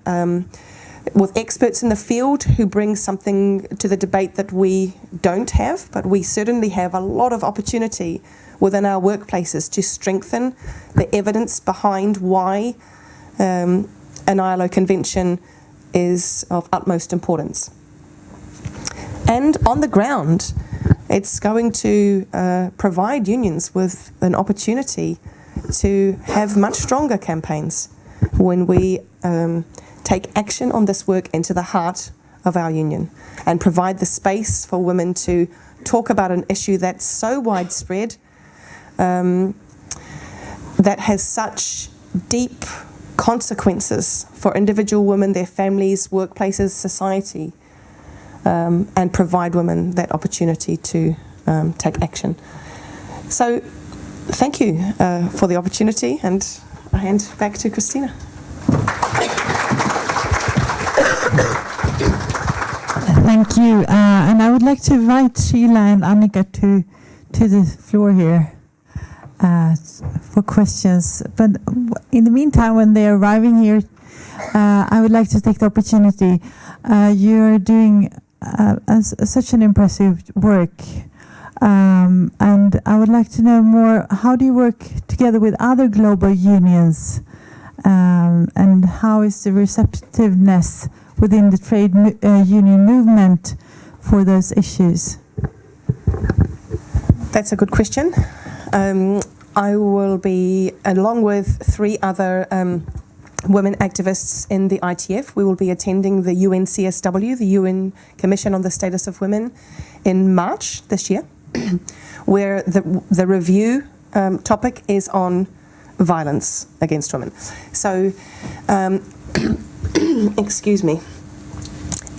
with experts in the field who bring something to the debate that we don't have, but we certainly have a lot of opportunity within our workplaces to strengthen the evidence behind why an ILO convention is of utmost importance. And on the ground, it's going to provide unions with an opportunity to have much stronger campaigns when we take action on this work into the heart of our union and provide the space for women to talk about an issue that's so widespread, that has such deep consequences for individual women, their families, workplaces, society, and provide women that opportunity to take action. So thank you for the opportunity, and I hand back to Christina. Thank you. And I would like to invite Sheila and Annica to the floor here for questions. But in the meantime, when they're arriving here, I would like to take the opportunity. You're doing such an impressive work. And I would like to know more, how do you work together with other global unions? And how is the receptiveness within the trade union movement for those issues? That's a good question. I will be, along with 3 other women activists in the ITF, we will be attending the UNCSW, the UN Commission on the Status of Women, in March this year, where the review topic is on violence against women. So, excuse me.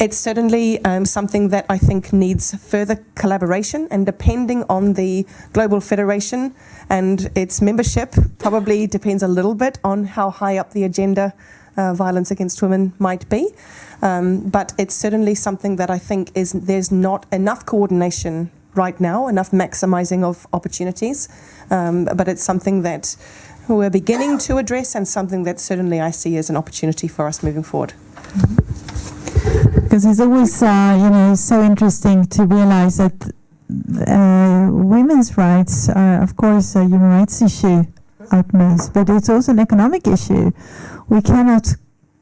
It's certainly something that I think needs further collaboration, and depending on the Global Federation and its membership, probably depends a little bit on how high up the agenda violence against women might be. But it's certainly something that I think there's not enough coordination right now, enough maximizing of opportunities. But it's something that we're beginning to address, and something that certainly I see as an opportunity for us moving forward. Because it's always, so interesting to realize that women's rights are, of course, a human rights issue utmost, but it's also an economic issue. We cannot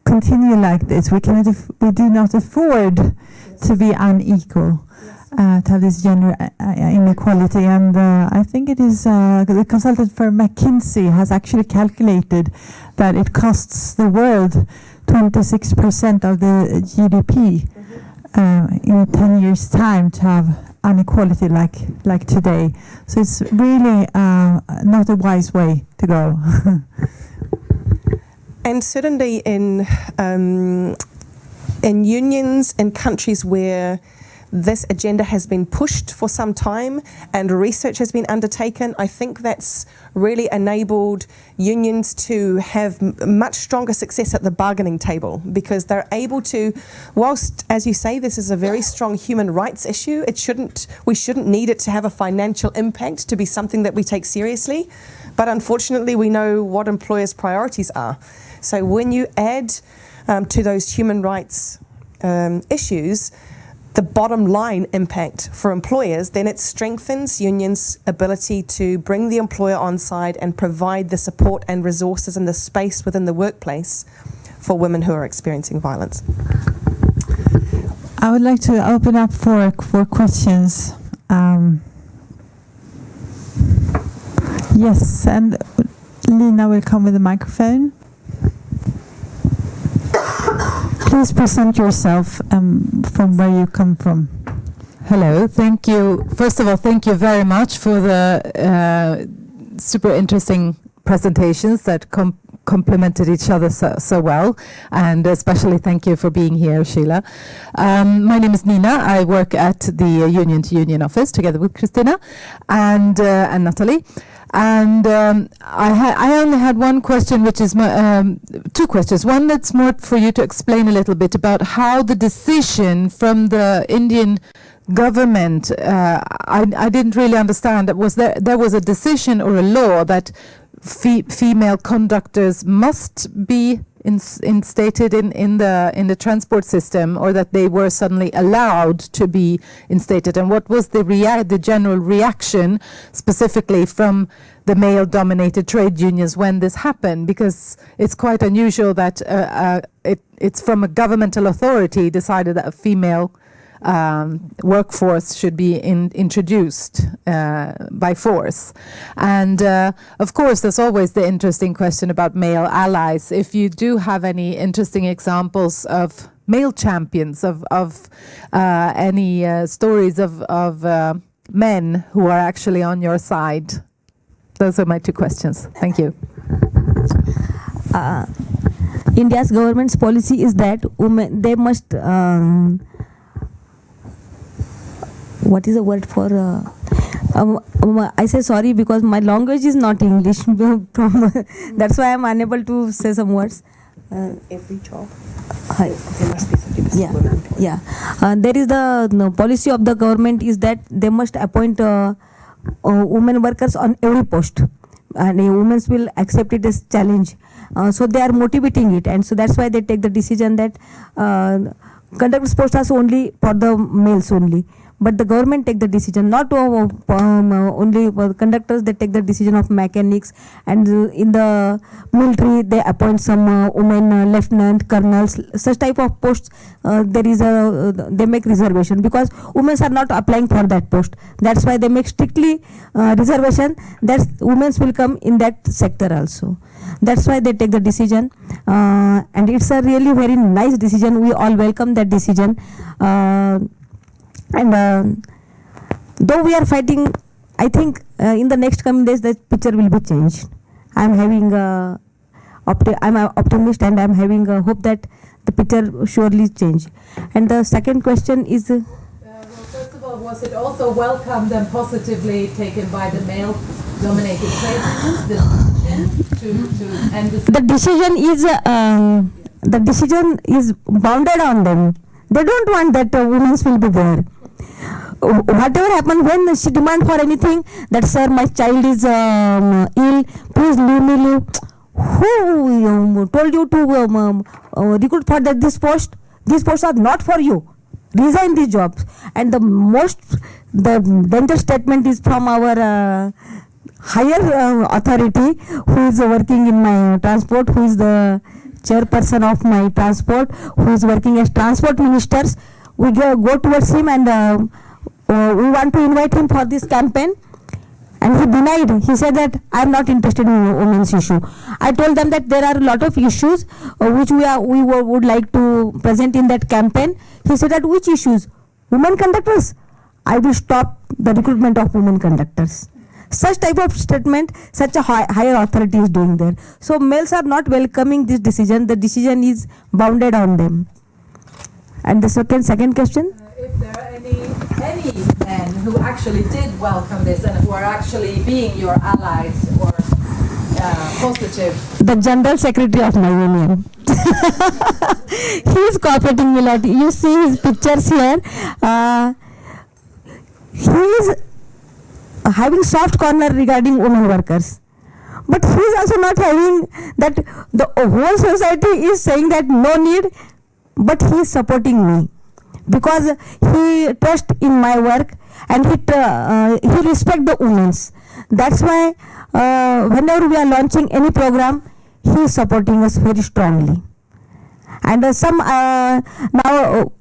continue like this. We do not afford to be unequal, to have this gender inequality. And I think it is the consultant firm McKinsey has actually calculated that it costs the world 26% of the GDP in 10 years' time to have inequality like today. So it's really not a wise way to go. And certainly in unions in countries where this agenda has been pushed for some time and research has been undertaken, I think that's really enabled unions to have much stronger success at the bargaining table, because they're able to, whilst, as you say, this is a very strong human rights issue, we shouldn't need it to have a financial impact to be something that we take seriously. But unfortunately, we know what employers' priorities are. So when you add to those human rights issues the bottom line impact for employers, then it strengthens unions' ability to bring the employer on side and provide the support and resources and the space within the workplace for women who are experiencing violence. I would like to open up for questions. Yes, and Lina will come with the microphone. Please present yourself from where you come from. Hello, thank you. First of all, thank you very much for the super interesting presentations that complemented each other so well, and especially thank you for being here, Sheila. My name is Nina. I work at the Union to Union office together with Christina and Natalie. And I only had one question, which is two questions. One that's more for you to explain a little bit about how the decision from the Indian government, I didn't really understand. There was a decision or a law that female conductors must be instated in the transport system, or that they were suddenly allowed to be instated, and what was the general reaction specifically from the male-dominated trade unions when this happened? Because it's quite unusual that it's from a governmental authority decided that a female workforce should be introduced by force. And of course, there's always the interesting question about male allies. If you do have any interesting examples of male champions, of any stories of men who are actually on your side. Those are my two questions. Thank you. India's government's policy is that women, they must what is the word for I say sorry because my language is not English. That's why I'm unable to say some words. Every job, there must be 30% women. Yeah. There is the policy of the government is that they must appoint women workers on every post, and women will accept it as challenge. So they are motivating it, and so that's why they take the decision that conductors posts are only for the males only. But the government take the decision, not only for conductors, they take the decision of mechanics, and in the military they appoint some women lieutenant, colonels, such type of posts. There is they make reservation because women are not applying for that post. That's why they make strictly reservation that women will come in that sector also. That's why they take the decision, and it's a really very nice decision. We all welcome that decision. And though we are fighting, I think in the next coming days the picture will be changed. I'm having I'm an optimist, and I'm having a hope that the picture surely change. And the second question is. Well, first of all, was it also welcomed and positively taken by the male-dominated trade unions? The decision is bounded on them. They don't want that women will be there. Whatever happened when she demand for anything, that sir, my child is ill, please leave. Who told you to recruit for this post? These posts are not for you. Resign these jobs. And the danger statement is from our higher authority who is working in my transport, who is the chairperson of my transport, who is working as transport ministers. We go towards him, and we want to invite him for this campaign, and he denied. He said that I am not interested in women's issue. I told them that there are a lot of issues which we would like to present in that campaign. He said that which issues? Women conductors. I will stop the recruitment of women conductors. Such type of statement, such a higher authority is doing there. So males are not welcoming this decision. The decision is bounded on them. And the second question? If there are any men who actually did welcome this and who are actually being your allies or positive. The General Secretary of my union. He is cooperating a lot. You see his pictures here. He is having soft corner regarding women workers. But he is also not having that the whole society is saying that no need, but he is supporting me because he trusts in my work and he respects the women. That's why whenever we are launching any program, he is supporting us very strongly. And now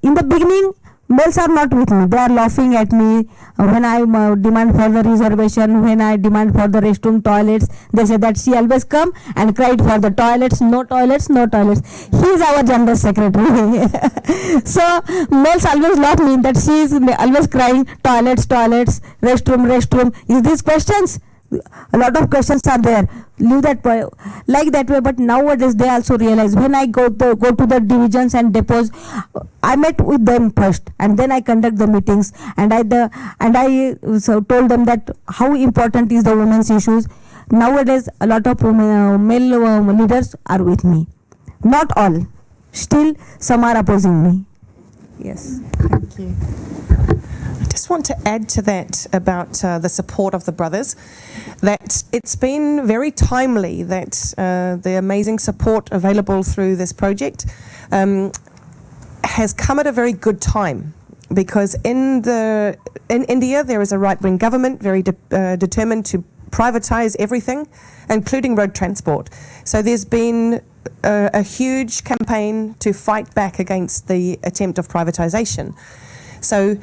in the beginning, males are not with me. They are laughing at me when I demand for the reservation, when I demand for the restroom, toilets. They say that she always come and cried for the toilets, no toilets, no toilets. He is our General Secretary. So males always laugh me that she is always crying toilets, toilets, restroom, restroom. Is these questions? A lot of questions are there. Leave that like that way. But nowadays they also realize when I go to the divisions and depots, I met with them first, and then I conduct the meetings, and I told them that how important is the women's issues. Nowadays, a lot of male leaders are with me. Not all. Still, some are opposing me. Yes. Thank you. I just want to add to that about the support of the brothers, that it's been very timely that the amazing support available through this project has come at a very good time, because in India there is a right-wing government very determined to privatize everything, including road transport. So there's been a huge campaign to fight back against the attempt of privatization. So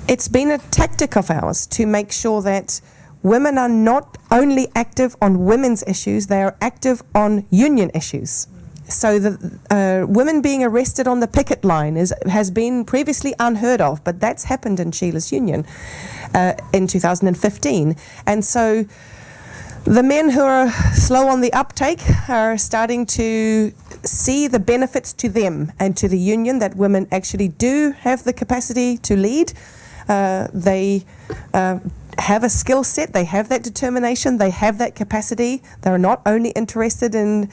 it's been a tactic of ours to make sure that women are not only active on women's issues, they are active on union issues. So the women being arrested on the picket line has been previously unheard of, but that's happened in Sheila's union in 2015. And so the men who are slow on the uptake are starting to see the benefits to them and to the union that women actually do have the capacity to lead. They have a skill set, they have that determination, they have that capacity. They're not only interested in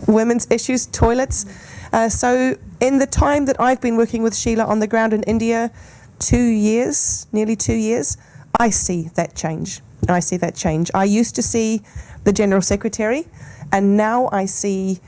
women's issues, toilets. So in the time that I've been working with Sheila on the ground in India, 2 years, nearly 2 years, I see that change. I see that change. I used to see the General Secretary, and now I see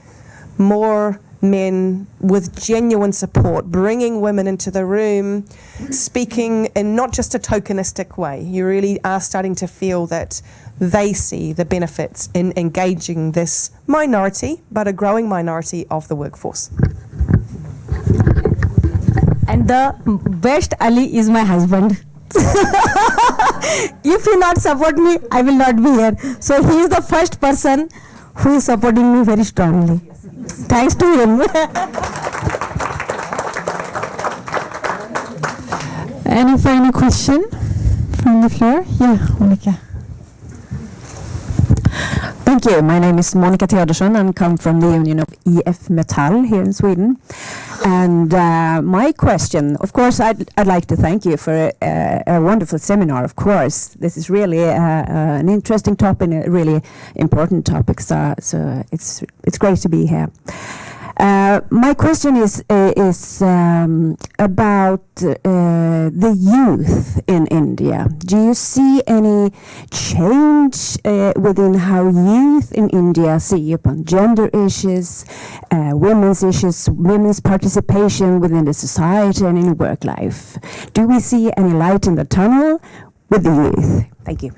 more men with genuine support, bringing women into the room, speaking in not just a tokenistic way. You really are starting to feel that they see the benefits in engaging this minority, but a growing minority of the workforce. And the best ally is my husband. If he not support me, I will not be here. So he is the first person who is supporting me very strongly. Thanks to him. Any final question from the floor? Yeah, Annica. Thank you. My name is Monica Theodorsson and come from the Union of EF Metall here in Sweden. And my question, of course, I'd like to thank you for a wonderful seminar, of course. This is really an interesting topic, a really important topic, so it's great to be here. My question is about the youth in India. Do you see any change within how youth in India see upon gender issues, women's participation within the society and in work life? Do we see any light in the tunnel with the youth? Thank you.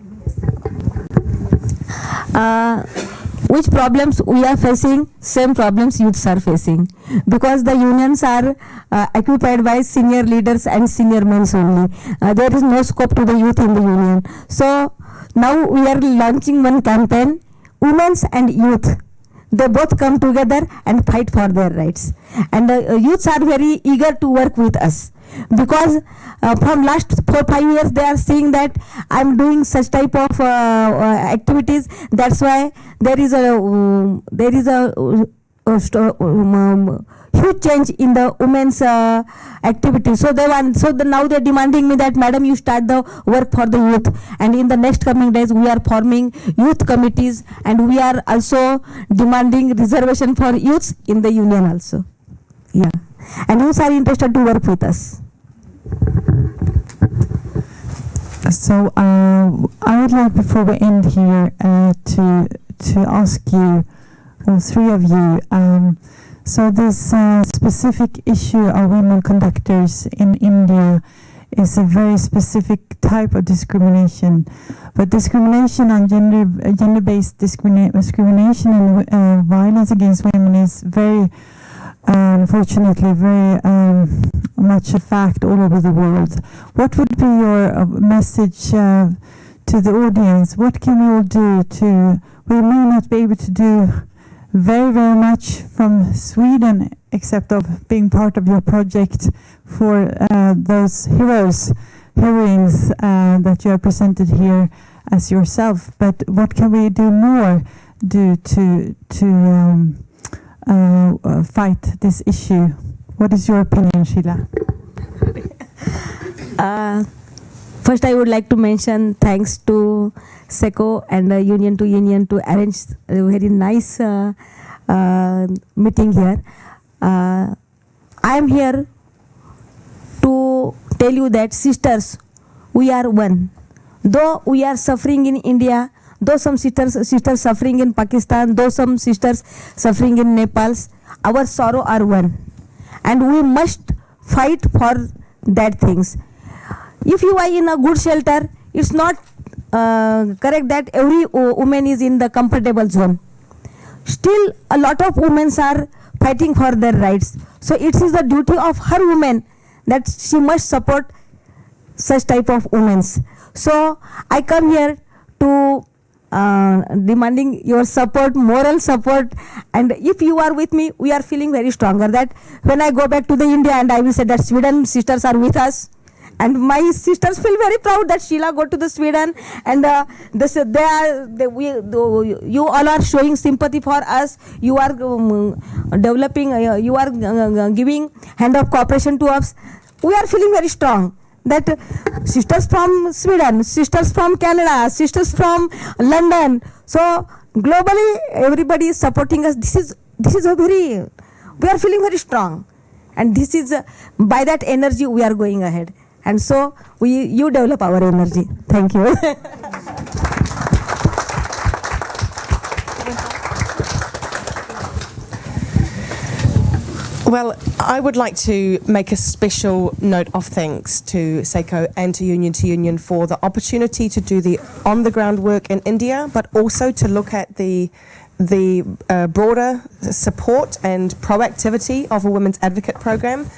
Which problems we are facing, same problems youths are facing. Because the unions are occupied by senior leaders and senior men only. There is no scope to the youth in the union. So now we are launching one campaign, women's and youth. They both come together and fight for their rights. And youths are very eager to work with us. Because from last 4-5 years they are seeing that I'm doing such type of activities. That's why there is a huge change in the women's activity. So now they're demanding me that, Madam, you start the work for the youth. And in the next coming days we are forming youth committees, and we are also demanding reservation for youths in the union also. Yeah. And youths are interested to work with us. So I would like, before we end here, to ask you, all three of you, so this specific issue of women conductors in India is a very specific type of discrimination. But discrimination on gender-based discrimination and violence against women is very, unfortunately, very much a fact all over the world. What would be your message to the audience? What can we all do we may not be able to do very, very much from Sweden, except of being part of your project for those heroines that you have presented here as yourself. But what can we do more to fight this issue? What is your opinion, Sheila? First, I would like to mention thanks to Seko and Union to arrange a very nice meeting here. I am here to tell you that, sisters, we are one. Though we are suffering in India, though some sisters suffering in Pakistan, though some sisters suffering in Nepal, our sorrow are one. And we must fight for that things. If you are in a good shelter, it's not correct that every woman is in the comfortable zone. Still, a lot of women are fighting for their rights. So it is the duty of her woman that she must support such type of women. So I come here to demanding your support, moral support, and if you are with me, we are feeling very stronger that when I go back to the India and I will say that Sweden sisters are with us, and my sisters feel very proud that Sheila go to the Sweden, and you all are showing sympathy for us. You are developing, you are giving hand of cooperation to us. We are feeling very strong that sisters from Sweden, sisters from Canada, sisters from London. So globally, everybody is supporting us. This is a very, we are feeling very strong. And this is, by that energy, we are going ahead. And so, you develop our energy. Thank you. Well, I would like to make a special note of thanks to Seko and to Union for the opportunity to do the on-the-ground work in India, but also to look at the broader support and proactivity of a women's advocate program.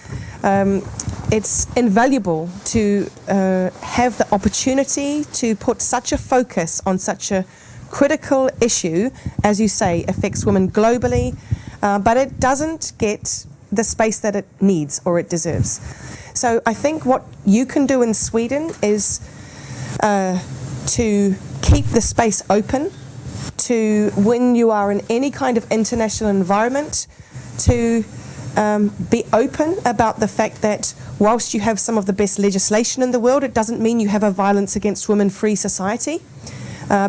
It's invaluable to have the opportunity to put such a focus on such a critical issue, as you say, affects women globally, but it doesn't get the space that it needs or it deserves. So I think what you can do in Sweden is to keep the space open, to, when you are in any kind of international environment, to be open about the fact that whilst you have some of the best legislation in the world, it doesn't mean you have a violence against women-free society.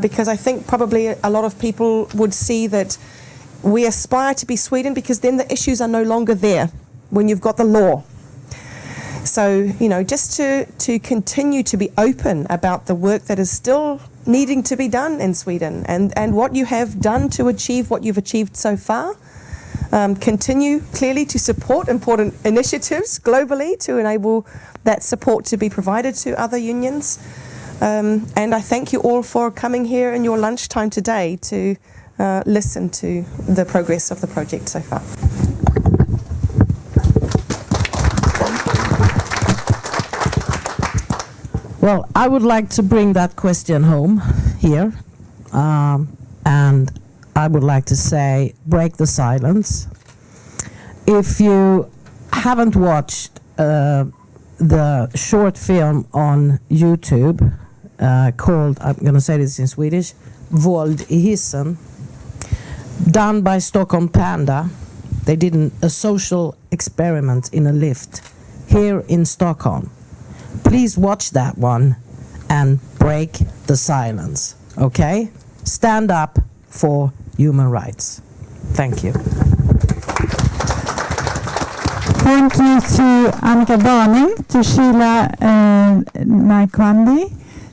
Because I think probably a lot of people would see that we aspire to be Sweden because then the issues are no longer there when you've got the law. So, you know, just to continue to be open about the work that is still needing to be done in Sweden and what you have done to achieve what you've achieved so far. Continue clearly to support important initiatives globally to enable that support to be provided to other unions. And I thank you all for coming here in your lunchtime today to listen to the progress of the project so far. Well, I would like to bring that question home here, and I would like to say, break the silence. If you haven't watched the short film on YouTube called, I'm going to say this in Swedish, Våld i hissen, done by Stockholm Panda. They did a social experiment in a lift here in Stockholm. Please watch that one and break the silence, okay? Stand up for human rights. Thank you. Thank you to Annica Barning, to Sheila Naikwandi,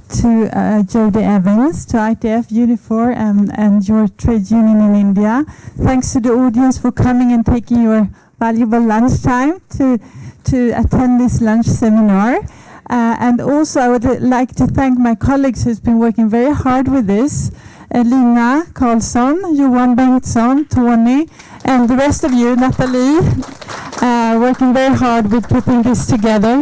to Jodie Evans, to ITF, Unifor, and your trade union in India. Thanks to the audience for coming and taking your valuable lunchtime to attend this lunch seminar. And also I would like to thank my colleagues who's been working very hard with this. Lina Karlsson, Johan Bengtsson, Tony, and the rest of you, Nathalie, working very hard with putting this together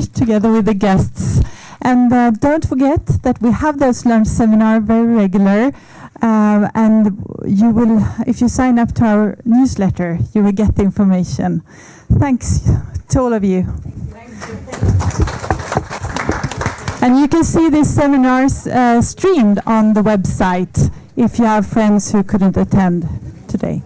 with the guests. And don't forget that we have those lunch seminars very regular, and you will, if you sign up to our newsletter, you will get the information. Thanks to all of you. And you can see these seminars streamed on the website if you have friends who couldn't attend today.